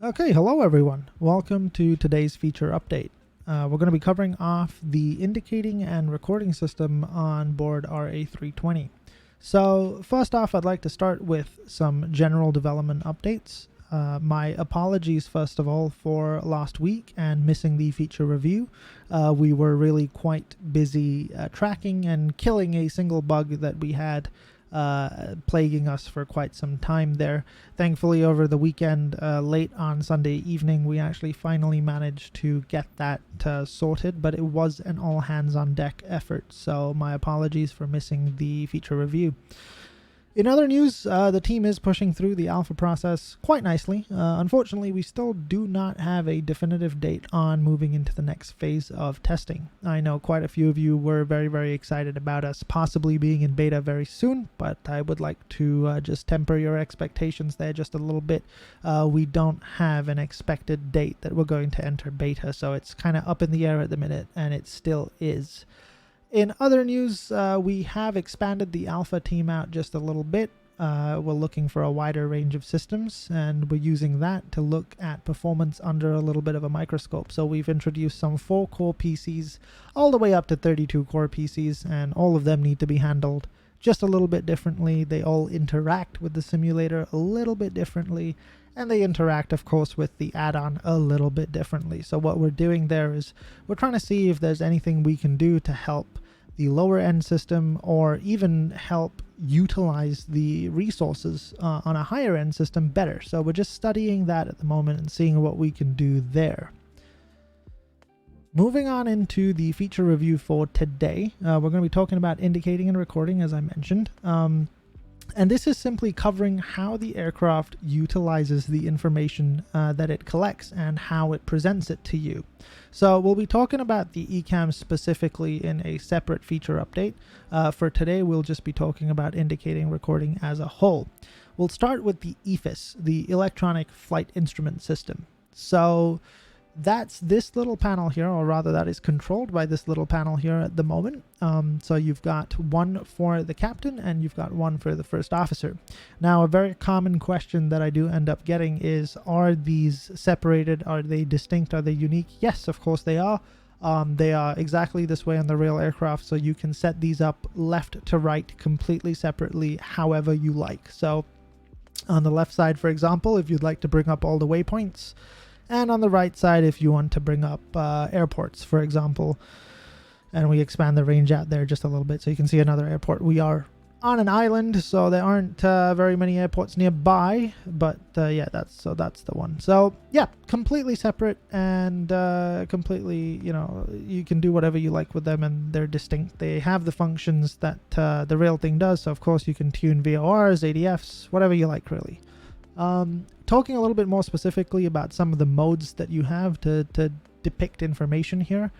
Okay, hello everyone. Welcome to today's feature update. We're going to be covering off the indicating and recording system on board our A320. So first off, I'd like to start with some general development updates. My apologies first of all for last week and missing the feature review. We were really quite busy tracking and killing a single bug that we had plaguing us for quite some time there. Thankfully, over the weekend, late on Sunday evening, we actually finally managed to get that sorted, but it was an all hands on deck effort, so my apologies for missing the feature review. In other news, the team is pushing through the alpha process quite nicely. Unfortunately, we still do not have a definitive date on moving into the next phase of testing. I know quite a few of you were very excited about us possibly being in beta very soon, but I would like to just temper your expectations there just a little bit. We don't have an expected date that we're going to enter beta, so it's kind of up in the air at the minute, and it still is. In other news, we have expanded the alpha team out just a little bit. We're looking for a wider range of systems, and we're using that to look at performance under a little bit of a microscope. So we've introduced some 4-core PCs all the way up to 32-core PCs, and all of them need to be handled just a little bit differently. They all interact with the simulator a little bit differently, and they interact, of course, with the add-on a little bit differently. So what we're doing there is we're trying to see if there's anything we can do to help the lower end system, or even help utilize the resources on a higher end system better. So we're just studying that at the moment and seeing what we can do there. Moving on into the feature review for today, we're going to be talking about indicating and recording, as I mentioned. And this is simply covering how the aircraft utilizes the information that it collects and how it presents it to you. So we'll be talking about the Ecam specifically in a separate feature update. For today, we'll just be talking about indicating recording as a whole. We'll start with the EFIS, the Electronic Flight Instrument System. So that's this little panel here, or rather that is controlled by this little panel here at the moment. So you've got one for the captain and you've got one for the first officer. Now, a very common question that I do end up getting is, are these separated? Are they distinct? Are they unique? Yes, of course they are. They are exactly this way on the real aircraft, so you can set these up left to right completely separately however you like. So on the left side, for example, if you'd like to bring up all the waypoints, and on the right side if you want to bring up airports, for example, and we expand the range out there just a little bit so you can see another airport. We are on an island, so there aren't very many airports nearby, but yeah, that's the one. So yeah, completely separate and completely, you can do whatever you like with them, and they're distinct. They have the functions that the real thing does, so of course you can tune VORs, ADFs, whatever you like really. Talking a little bit more specifically about some of the modes that you have to depict information here.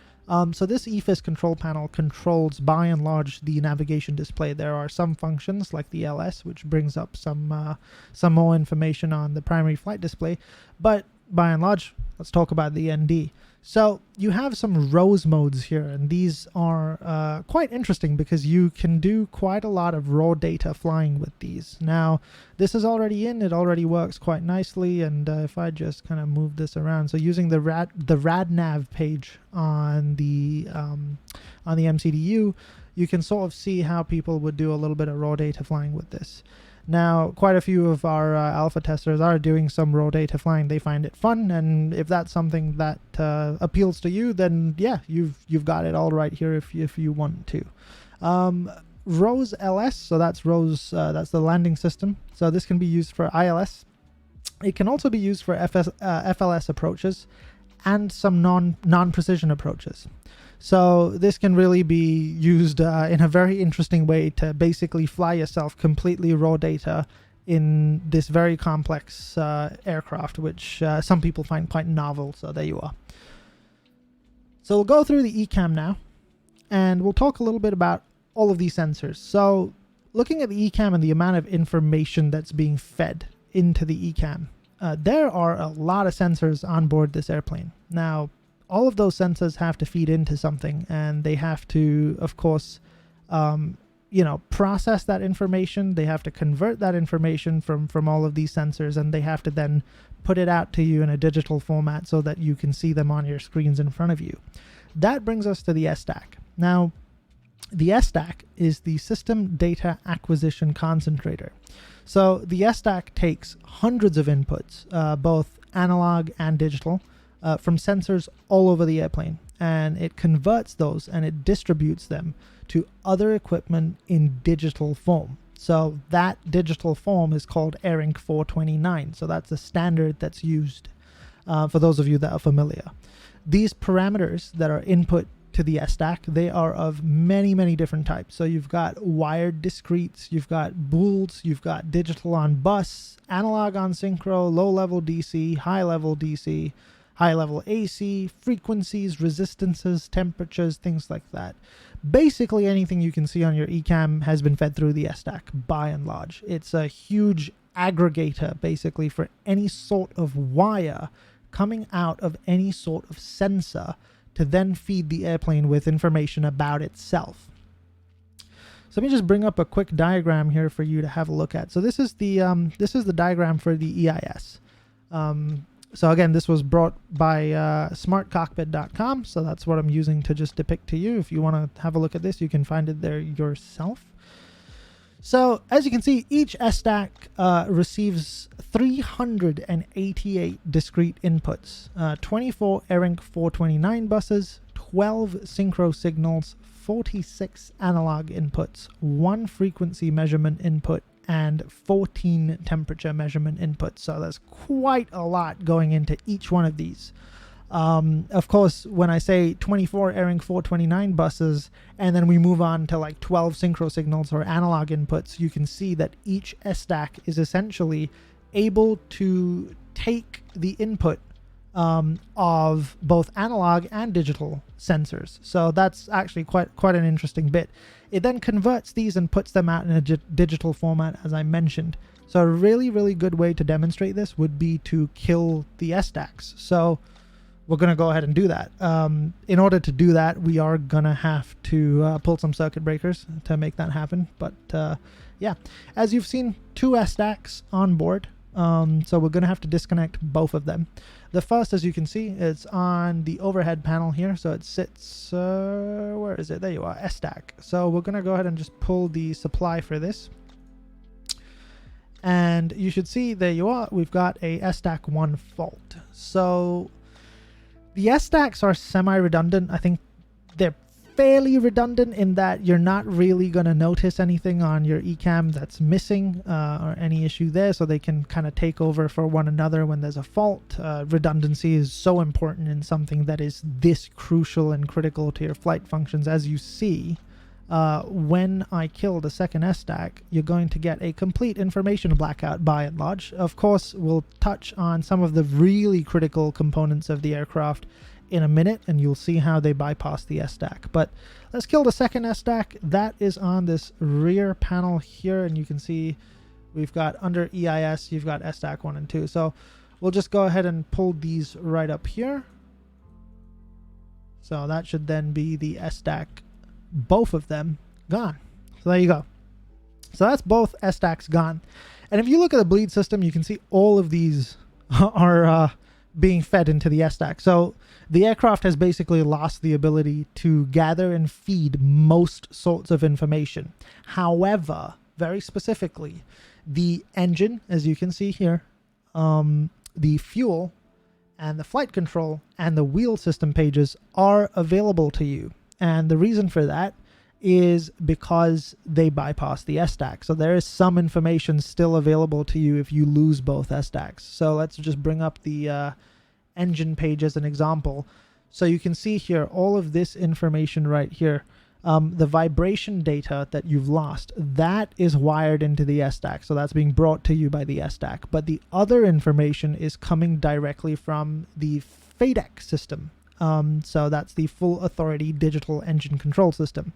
So this EFIS control panel controls, by and large, the navigation display. There are some functions like the LS, which brings up some more information on the primary flight display, but by and large, let's talk about the ND. So you have some ROSE modes here, and these are quite interesting because you can do quite a lot of raw data flying with these. Now, this is already in, it already works quite nicely, and if I just kind of move this around, so using the RadNav page on the MCDU, you can sort of see how people would do a little bit of raw data flying with this. Now, quite a few of our alpha testers are doing some raw data flying. They find it fun, and if that's something that appeals to you, then yeah, you've got it all right here if you want to. ROSE LS, so that's ROSE, that's the landing system. So this can be used for ILS. It can also be used for FLS approaches and some non-precision approaches. So this can really be used in a very interesting way to basically fly yourself completely raw data in this very complex aircraft, which some people find quite novel. So there you are. So we'll go through the Ecam now, and we'll talk a little bit about all of these sensors. So looking at the Ecam and the amount of information that's being fed into the Ecam, there are a lot of sensors on board this airplane. Now, all of those sensors have to feed into something, and they have to, of course, process that information. They have to convert that information from all of these sensors, and they have to then put it out to you in a digital format so that you can see them on your screens in front of you. That brings us to the SDAC. Now, the SDAC is the System Data Acquisition Concentrator. So the SDAC takes hundreds of inputs, both analog and digital, from sensors all over the airplane, and it converts those and it distributes them to other equipment in digital form. So that digital form is called ARINC 429. So that's a standard that's used for those of you that are familiar. These parameters that are input to the SDAC, they are of many, many different types. So you've got wired discretes, you've got bools, you've got digital on bus, analog on synchro, low-level DC, high-level DC, high-level AC, frequencies, resistances, temperatures, things like that. Basically anything you can see on your Ecam has been fed through the SDAC by and large. It's a huge aggregator basically for any sort of wire coming out of any sort of sensor to then feed the airplane with information about itself. So let me just bring up a quick diagram here for you to have a look at. So this is the diagram for the EIS. So again, this was brought by smartcockpit.com. So that's what I'm using to just depict to you. If you want to have a look at this, you can find it there yourself. So as you can see, each SDAC receives 388 discrete inputs, 24 ARINC 429 buses, 12 synchro signals, 46 analog inputs, 1 frequency measurement input, and 14 temperature measurement inputs. So there's quite a lot going into each one of these. Of course, when I say 24 ARINC 429 buses, and then we move on to like 12 synchro signals or analog inputs, you can see that each SDAC is essentially able to take the input of both analog and digital sensors. So that's actually quite an interesting bit. It then converts these and puts them out in a digital format, as I mentioned. So a really, really good way to demonstrate this would be to kill the SDACs. So we're going to go ahead and do that. In order to do that, we are going to have to pull some circuit breakers to make that happen. But yeah, as you've seen, 2 SDACs on board. So we're going to have to disconnect both of them. The first, as you can see, is on the overhead panel here. So it sits, where is it? There you are, SDAC. So we're going to go ahead and just pull the supply for this. And you should see, there you are, we've got a SDAC 1 fault. So the SDACs are semi-redundant. I think they're fairly redundant in that you're not really going to notice anything on your Ecam that's missing or any issue there, so they can kind of take over for one another when there's a fault. Redundancy is so important in something that is this crucial and critical to your flight functions. As you see, when I kill the second SDAC, you're going to get a complete information blackout by and large. Of course, we'll touch on some of the really critical components of the aircraft in a minute, and you'll see how they bypass the SDAC. But let's kill the second SDAC. That is on this rear panel here, and you can see we've got under EIS, you've got SDAC 1 and 2. So we'll just go ahead and pull these right up here. So that should then be the SDAC, both of them gone. So there you go. So that's both SDACs gone. And if you look at the bleed system, you can see all of these are being fed into the SDAC. So the aircraft has basically lost the ability to gather and feed most sorts of information. However, very specifically, the engine, as you can see here, the fuel and the flight control and the wheel system pages are available to you. And the reason for that is because they bypass the SDAC. So there is some information still available to you if you lose both SDACs. So let's just bring up the engine page as an example. So you can see here all of this information right here. The vibration data that you've lost, that is wired into the SDAC. So that's being brought to you by the SDAC. But the other information is coming directly from the FADEC system. So that's the full authority digital engine control system.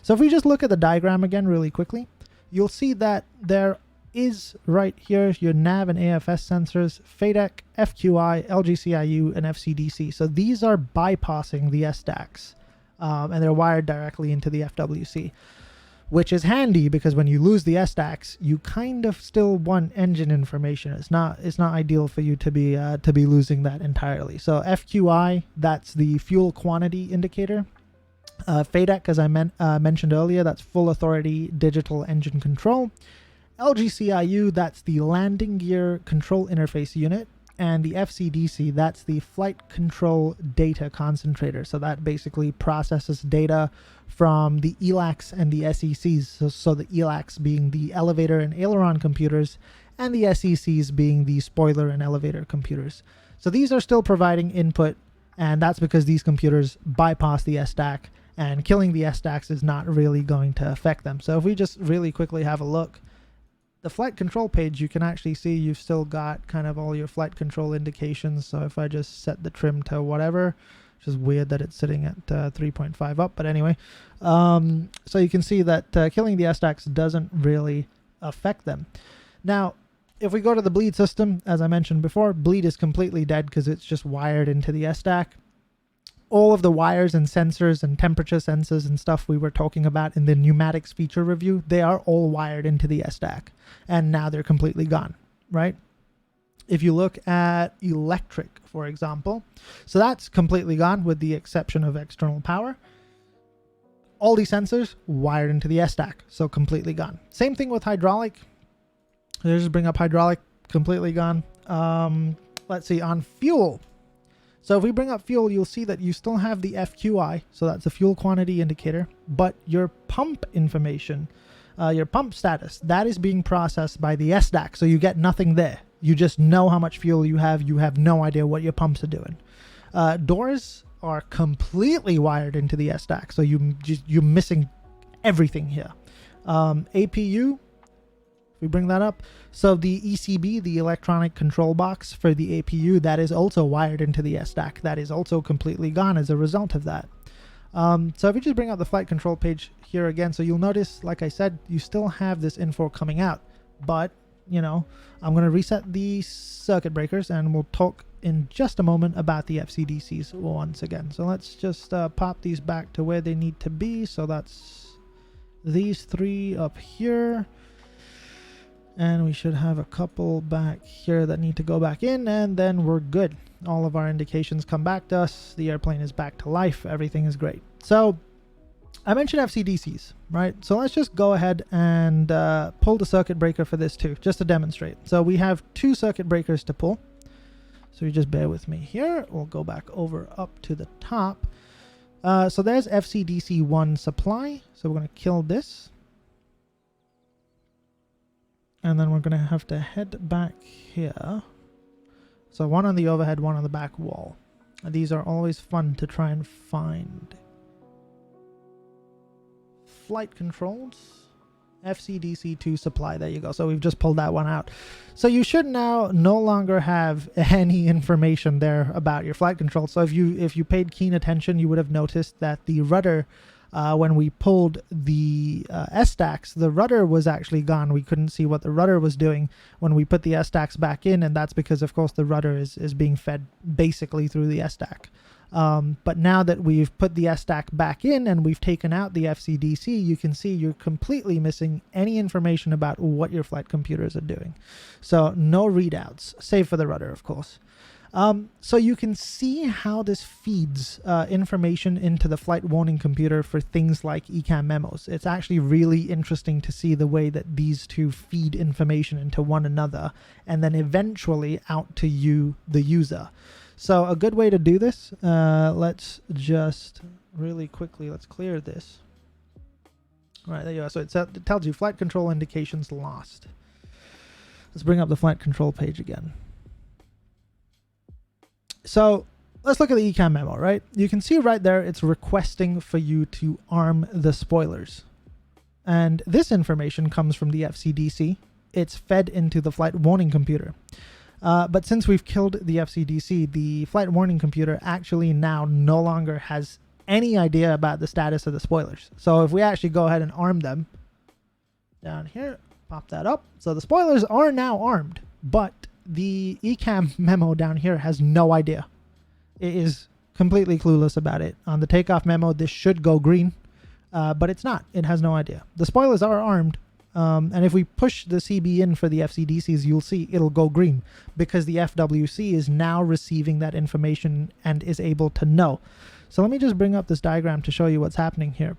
So if we just look at the diagram again really quickly, you'll see that there is right here your nav and AFS sensors, FADEC, FQI, LGCIU, and FCDC. So these are bypassing the SDACs, and they're wired directly into the FWC. which is handy because when you lose the SDAX, you kind of still want engine information. It's not ideal for you to be losing that entirely. So FQI, that's the fuel quantity indicator. FADEC, as I mentioned earlier, that's full authority digital engine control. LGCIU, that's the landing gear control interface unit. And the FCDC, that's the flight control data concentrator. So that basically processes data from the ELACs and the SECs. So the ELACs being the elevator and aileron computers, and the SECs being the spoiler and elevator computers. So these are still providing input, and that's because these computers bypass the SDAC, and killing the SDACs is not really going to affect them. So if we just really quickly have a look, the flight control page, you can actually see you've still got kind of all your flight control indications. So if I just set the trim to whatever, which is weird that it's sitting at 3.5 up, but anyway. So you can see that killing the SDACs doesn't really affect them. Now, if we go to the bleed system, as I mentioned before, bleed is completely dead because it's just wired into the SDAC. All of the wires and sensors and temperature sensors and stuff we were talking about in the pneumatics feature review, they are all wired into the SDAC, and now they're completely gone, right? If you look at electric, for example, so that's completely gone with the exception of external power. All these sensors wired into the SDAC, so completely gone. Same thing with hydraulic. Let's just bring up hydraulic, completely gone. Let's see, on fuel. So if we bring up fuel, you'll see that you still have the FQI, so that's the fuel quantity indicator, but your pump information, your pump status, that is being processed by the SDAC, so you get nothing there. You just know how much fuel you have no idea what your pumps are doing. Doors are completely wired into the SDAC, so you're missing everything here. APU, we bring that up. So the ECB, the electronic control box for the APU, that is also wired into the SDAC. That is also completely gone as a result of that. So if we just bring up the flight control page here again, so you'll notice, like I said, you still have this info coming out, but you know, I'm going to reset the circuit breakers and we'll talk in just a moment about the FCDCs once again. So let's just pop these back to where they need to be. So that's these three up here. And we should have a couple back here that need to go back in, and then we're good. All of our indications come back to us. The airplane is back to life. Everything is great. So I mentioned FCDCs, right? So let's just go ahead and pull the circuit breaker for this too, just to demonstrate. So we have two circuit breakers to pull. So you just bear with me here. We'll go back over up to the top. So there's FCDC1 supply. So we're going to kill this. And then we're going to have to head back here. So one on the overhead, one on the back wall. These are always fun to try and find. Flight controls. FCDC2 supply. There you go. So we've just pulled that one out. So you should now no longer have any information there about your flight control. So if you paid keen attention, you would have noticed that the rudder, when we pulled the SDACs, the rudder was actually gone. We couldn't see what the rudder was doing when we put the SDACs back in, and that's because, of course, the rudder is being fed basically through the SDAC. But now that we've put the SDAC back in and we've taken out the FCDC, you can see you're completely missing any information about what your flight computers are doing. So no readouts, save for the rudder, of course. So you can see how this feeds information into the flight warning computer for things like Ecam memos. It's actually really interesting to see the way that these two feed information into one another and then eventually out to you, the user. So a good way to do this, let's just really quickly, let's clear this. All right, there you are. So it tells you flight control indications lost. Let's bring up the flight control page again. So let's look at the Ecam memo, right? You can see right there, it's requesting for you to arm the spoilers. And this information comes from the FCDC. It's fed into the flight warning computer. But since we've killed the FCDC, the flight warning computer actually now no longer has any idea about the status of the spoilers. So if we actually go ahead and arm them down here, pop that up. So the spoilers are now armed, but the Ecam memo down here has no idea. It is completely clueless about it. On the takeoff memo, this should go green. but it's not. It has no idea. The spoilers are armed, and if we push the CB in for the FCDCs, you'll see it'll go green because the FWC is now receiving that information and is able to know. So let me just bring up this diagram to show you what's happening here.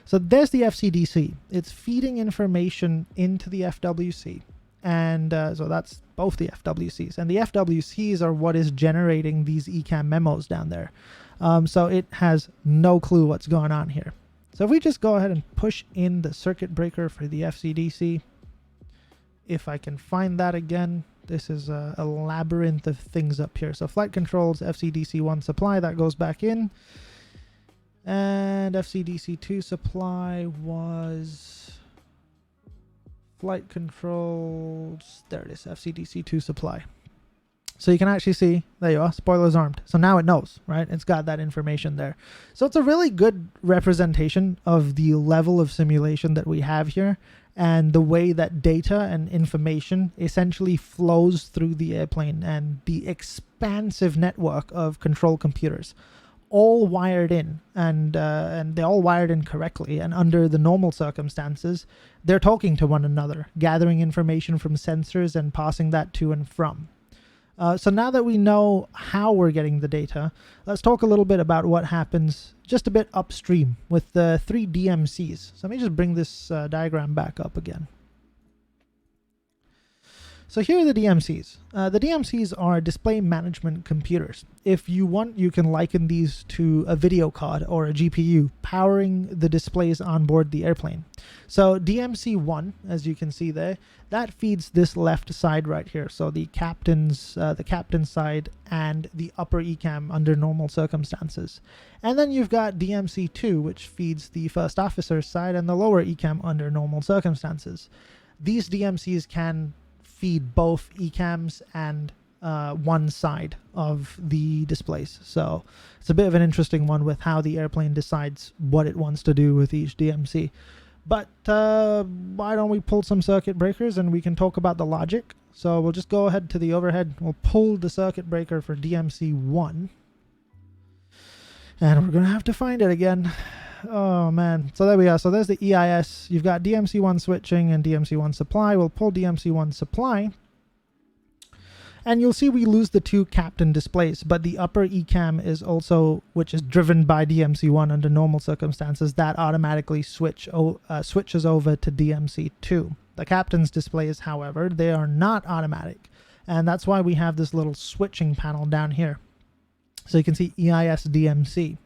So there's the FCDC. It's feeding information into the FWC. And so that's both the FWCs. And the FWCs are what is generating these Ecam memos down there. So it has no clue what's going on here. So if we just go ahead and push in the circuit breaker for the FCDC, if I can find that again, this is a labyrinth of things up here. So flight controls, FCDC1 supply, that goes back in. And FCDC2 supply was flight controls. There it is, FCDC2 supply. So you can actually see, there you are, spoilers armed. So now it knows, right? It's got that information there. So it's a really good representation of the level of simulation that we have here and the way that data and information essentially flows through the airplane and the expansive network of control computers, all wired in, and they're all wired in correctly. And under the normal circumstances, they're talking to one another, gathering information from sensors and passing that to and from. So now that we know how we're getting the data, let's talk a little bit about what happens just a bit upstream with the 3 DMCs. So let me just bring this diagram back up again. So here are the DMCs. The DMCs are display management computers. If you want, you can liken these to a video card or a GPU powering the displays on board the airplane. So DMC1, as you can see there, that feeds this left side right here. So the captain's side and the upper Ecam under normal circumstances. And then you've got DMC2, which feeds the first officer's side and the lower Ecam under normal circumstances. These DMCs can feed both Ecams and one side of the displays. So it's a bit of an interesting one with how the airplane decides what it wants to do with each DMC. But why don't we pull some circuit breakers and we can talk about the logic. So we'll just go ahead to the overhead. We'll pull the circuit breaker for DMC1. And we're going to have to find it again. Oh man. So there we are. So there's the EIS. You've got DMC1 switching and DMC1 supply. We'll pull DMC1 supply. And you'll see we lose the 2 captain displays, but the upper Ecam is also, which is driven by DMC1 under normal circumstances, that automatically switches over to DMC2. The captain's displays, however, they are not automatic. And that's why we have this little switching panel down here. So you can see EIS DMC.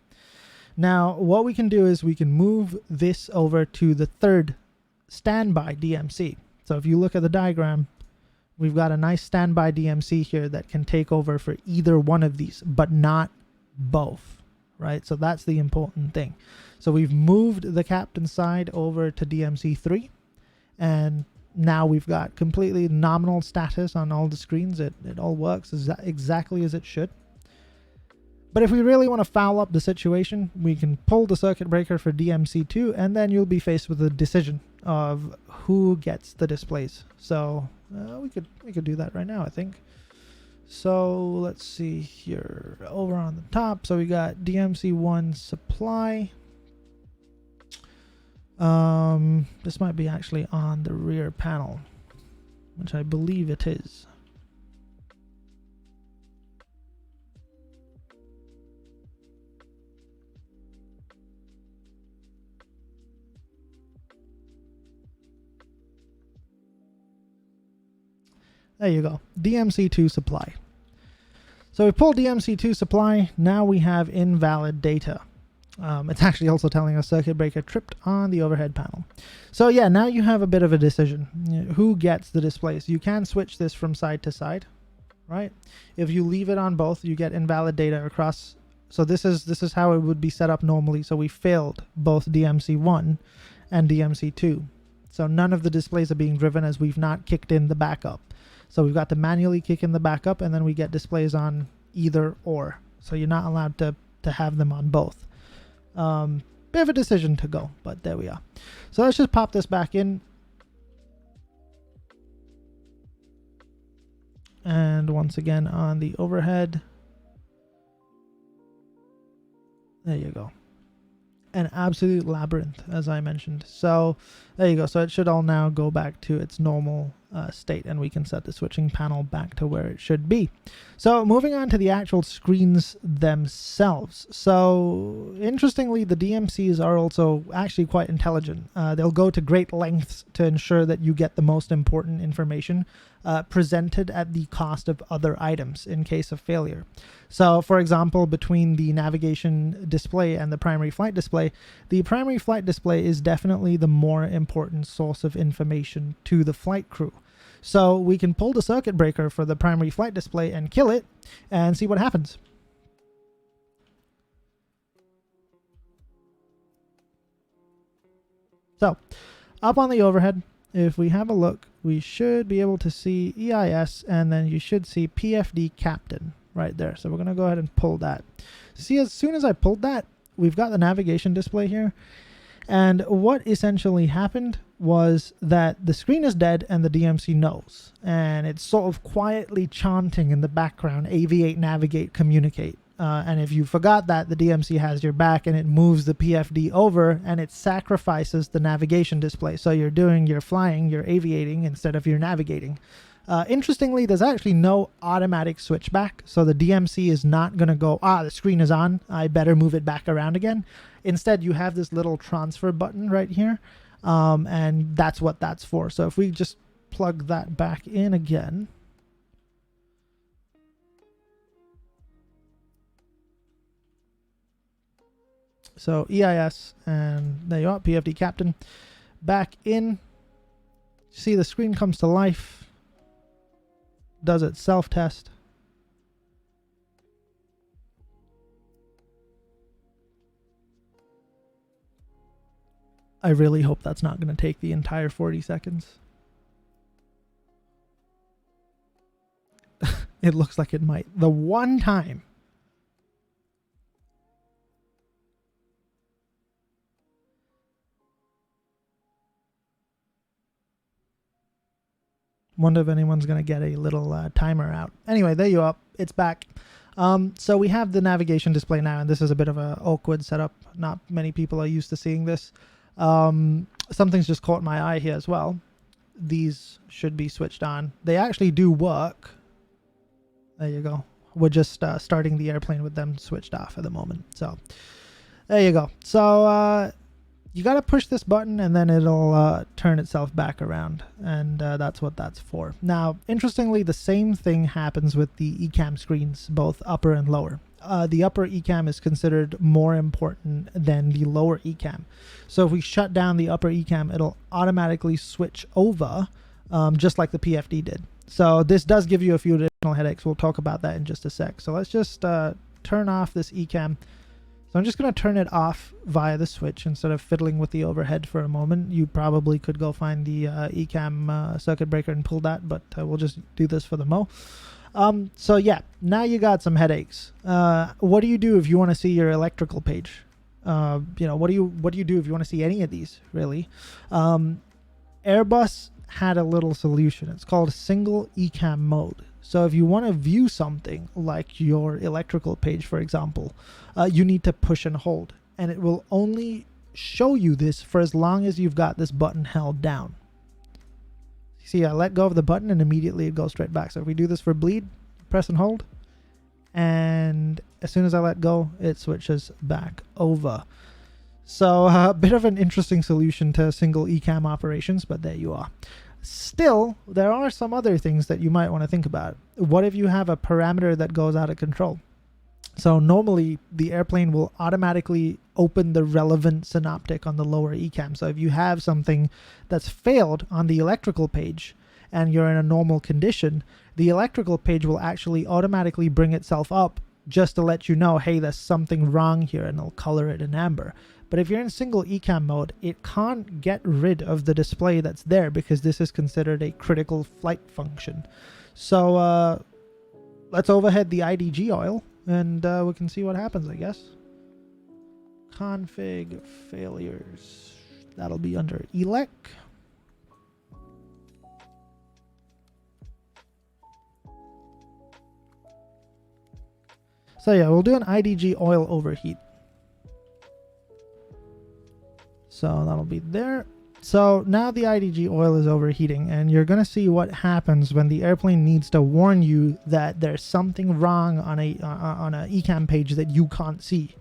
Now, what we can do is we can move this over to the 3rd standby DMC. So if you look at the diagram, we've got a nice standby DMC here that can take over for either one of these, but not both, right? So that's the important thing. So we've moved the captain side over to DMC3, and now we've got completely nominal status on all the screens. It all works exactly as it should. But if we really want to foul up the situation, we can pull the circuit breaker for DMC2, and then you'll be faced with a decision of who gets the displays. So we could do that right now, I think. So let's see here, over on the top. So we got DMC1 supply. This might be actually on the rear panel, which I believe it is. There you go, DMC2 supply. So we pull DMC2 supply, now we have invalid data. It's actually also telling us circuit breaker tripped on the overhead panel. So yeah, now you have a bit of a decision. Who gets the displays? You can switch this from side to side, right? If you leave it on both, you get invalid data across. So this is how it would be set up normally. So we failed both DMC1 and DMC2. So none of the displays are being driven as we've not kicked in the backup. So we've got to manually kick in the backup, and then we get displays on either or. So you're not allowed to have them on both. Bit of a decision to go, but there we are. So let's just pop this back in. And once again on the overhead. There you go. an absolute labyrinth, as I mentioned. So there you go. So it should all now go back to its normal state, and we can set the switching panel back to where it should be. So moving on to the actual screens themselves. So interestingly, the DMCs are also actually quite intelligent. They'll go to great lengths to ensure that you get the most important information presented at the cost of other items in case of failure. So for example, between the navigation display and the primary flight display, the primary flight display is definitely the more important source of information to the flight crew. So we can pull the circuit breaker for the primary flight display and kill it and see what happens. So up on the overhead, if we have a look, we should be able to see EIS, and then you should see PFD Captain right there. So we're going to go ahead and pull that. See, as soon as I pulled that, we've got the navigation display here. And what essentially happened was that the screen is dead and the DMC knows. And it's sort of quietly chanting in the background, aviate, navigate, communicate. And if you forgot that, the DMC has your back and it moves the PFD over and it sacrifices the navigation display. So you're doing your flying, you're aviating instead of your navigating. Interestingly, there's actually no automatic switchback. So the DMC is not going to go, the screen is on, I better move it back around again. Instead, you have this little transfer button right here. And that's what that's for. So if we just plug that back in again. So EIS, and there you are, PFD Captain. Back in. See, the screen comes to life. Does its self-test. I really hope that's not going to take the entire 40 seconds. It looks like it might. The one time. Wonder if anyone's going to get a little timer out. Anyway, there you are. It's back. So we have the navigation display now, and this is a bit of an awkward setup. Not many people are used to seeing this. Something's just caught my eye here as well. These should be switched on. They actually do work. There you go. We're just starting the airplane with them switched off at the moment. So there you go. So you got to push this button and then it'll turn itself back around. And that's what that's for. Now, interestingly, the same thing happens with the Ecam screens, both upper and lower. The upper Ecam is considered more important than the lower Ecam. So if we shut down the upper Ecam, it'll automatically switch over just like the PFD did. So this does give you a few additional headaches. We'll talk about that in just a sec. So let's just turn off this Ecam. So I'm just going to turn it off via the switch instead of fiddling with the overhead for a moment. You probably could go find the Ecam circuit breaker and pull that, but we'll just do this for the mo. So yeah, now you got some headaches. What do you do if you want to see your electrical page? What do you do if you want to see any of these, really? Airbus had a little solution. It's called single Ecam mode. So if you want to view something like your electrical page, for example, you need to push and hold, and it will only show you this for as long as you've got this button held down. See, I let go of the button and immediately it goes straight back. So if we do this for bleed, press and hold, and as soon as I let go, it switches back over. So a bit of an interesting solution to single Ecam operations, but there you are. Still, there are some other things that you might want to think about. What if you have a parameter that goes out of control? So normally the airplane will automatically open the relevant synoptic on the lower Ecam. So if you have something that's failed on the electrical page and you're in a normal condition, the electrical page will actually automatically bring itself up just to let you know, hey, there's something wrong here, and it'll color it in amber. But if you're in single Ecam mode, it can't get rid of the display that's there because this is considered a critical flight function. So let's overhead the Idg oil and we can see what happens, I guess. Config failures. That'll be under elec. So yeah, we'll do an Idg oil overheat. So that'll be there. So now the IDG oil is overheating, and you're going to see what happens when the airplane needs to warn you that there's something wrong on a Ecam page that you can't see.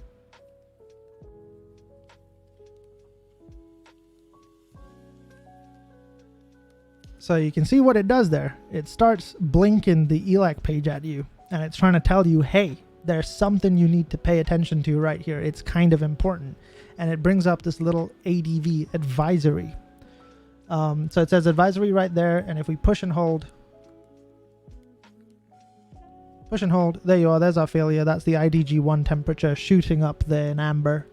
So you can see what it does there. It starts blinking the ELAC page at you, and it's trying to tell you, hey, there's something you need to pay attention to right here. It's kind of important. And it brings up this little ADV advisory. So it says advisory right there. And if we push and hold, there you are. There's our failure. That's the IDG1 temperature shooting up there in amber.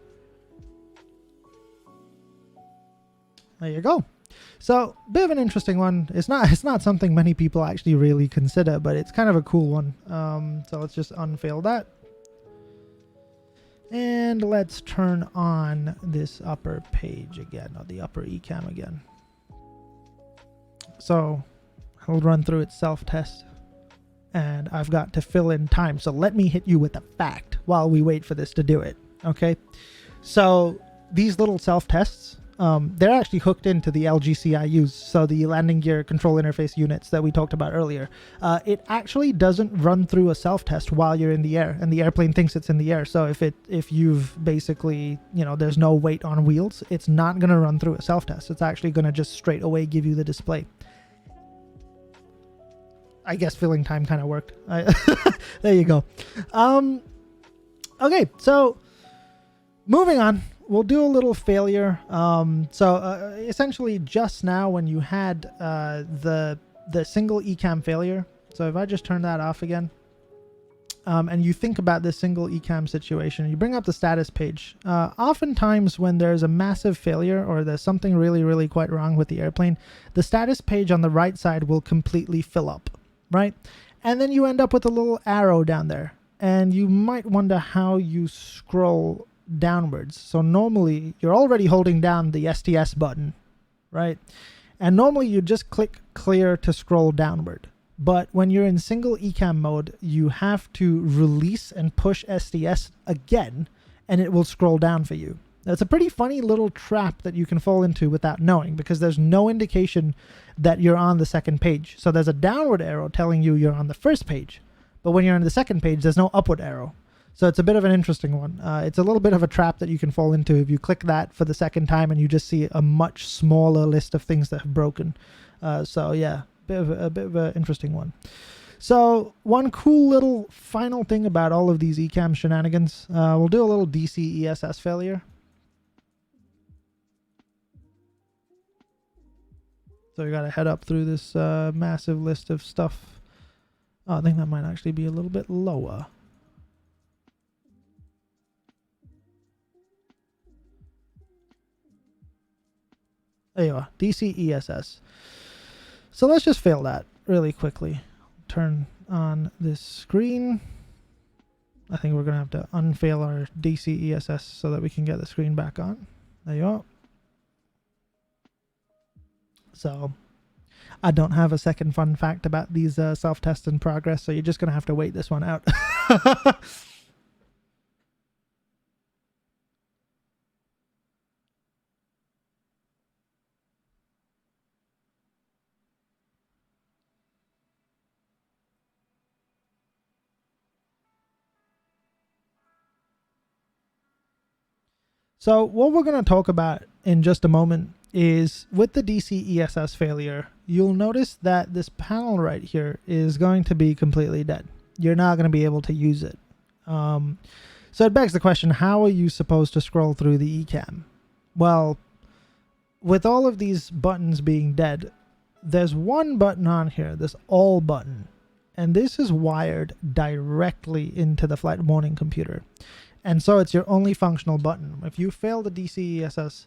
There you go. So, bit of an interesting one. It's not something many people actually really consider, but it's kind of a cool one. So let's just unfail that. And let's turn on this upper page again, or the upper Ecam again. So I'll run through its self-test, and I've got to fill in time. So let me hit you with a fact while we wait for this to do it. Okay. So these little self-tests, they're actually hooked into the LGCIUs, so the landing gear control interface units that we talked about earlier. It actually doesn't run through a self-test while you're in the air, and the airplane thinks it's in the air. So if you've basically, there's no weight on wheels, it's not going to run through a self-test. It's actually going to just straight away give you the display. I guess filling time kind of worked. There you go. Okay, so moving on. We'll do a little failure. Essentially just now when you had the single Ecam failure. So if I just turn that off again, and you think about this single Ecam situation, you bring up the status page. Oftentimes when there's a massive failure or there's something really, really quite wrong with the airplane, the status page on the right side will completely fill up, right? And then you end up with a little arrow down there. And you might wonder how you scroll downwards. So normally you're already holding down the STS button, right? And normally you just click clear to scroll downward. But when you're in single Ecam mode, you have to release and push STS again, and it will scroll down for you. That's a pretty funny little trap that you can fall into without knowing, because there's no indication that you're on the second page. So there's a downward arrow telling you you're on the first page, but when you're on the second page, there's no upward arrow. So it's a bit of an interesting one. It's a little bit of a trap that you can fall into if you click that for the second time and you just see a much smaller list of things that have broken. So yeah, a bit of an interesting one. So one cool little final thing about all of these Ecam shenanigans, we'll do a little DC ESS failure. So we got to head up through this massive list of stuff. Oh, I think that might actually be a little bit lower. There you are, DC ESS. So let's just fail that really quickly. Turn on this screen. I think we're going to have to unfail our DC ESS so that we can get the screen back on. There you are. So I don't have a second fun fact about these self-tests in progress, so you're just going to have to wait this one out. So what we're going to talk about in just a moment is with the DC ESS failure, you'll notice that this panel right here is going to be completely dead. You're not going to be able to use it. So it begs the question, how are you supposed to scroll through the Ecam? Well, with all of these buttons being dead, there's one button on here, this all button, and this is wired directly into the flight warning computer. And so it's your only functional button. If you fail the DC ESS,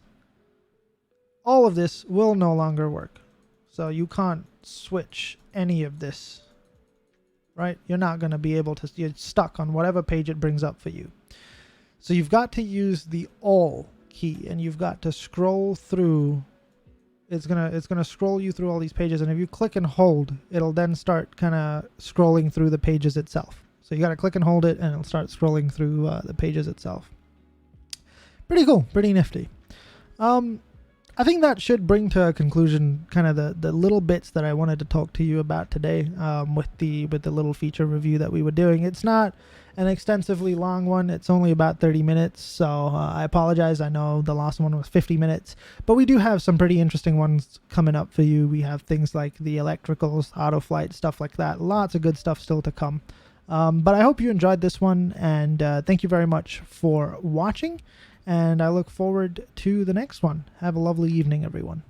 all of this will no longer work. So you can't switch any of this, right? You're not going to be able to, you're stuck on whatever page it brings up for you. So you've got to use the all key, and you've got to scroll through. It's gonna scroll you through all these pages, and if you click and hold, it'll then start kind of scrolling through the pages itself. So you got to click and hold it, and it'll start scrolling through the pages itself. Pretty cool, pretty nifty. I think that should bring to a conclusion kind of the little bits that I wanted to talk to you about today, with the little feature review that we were doing. It's not an extensively long one. It's only about 30 minutes, so I apologize. I know the last one was 50 minutes, but we do have some pretty interesting ones coming up for you. We have things like the electricals, auto flight, stuff like that. Lots of good stuff still to come. But I hope you enjoyed this one, and thank you very much for watching. And I look forward to the next one. Have a lovely evening, everyone.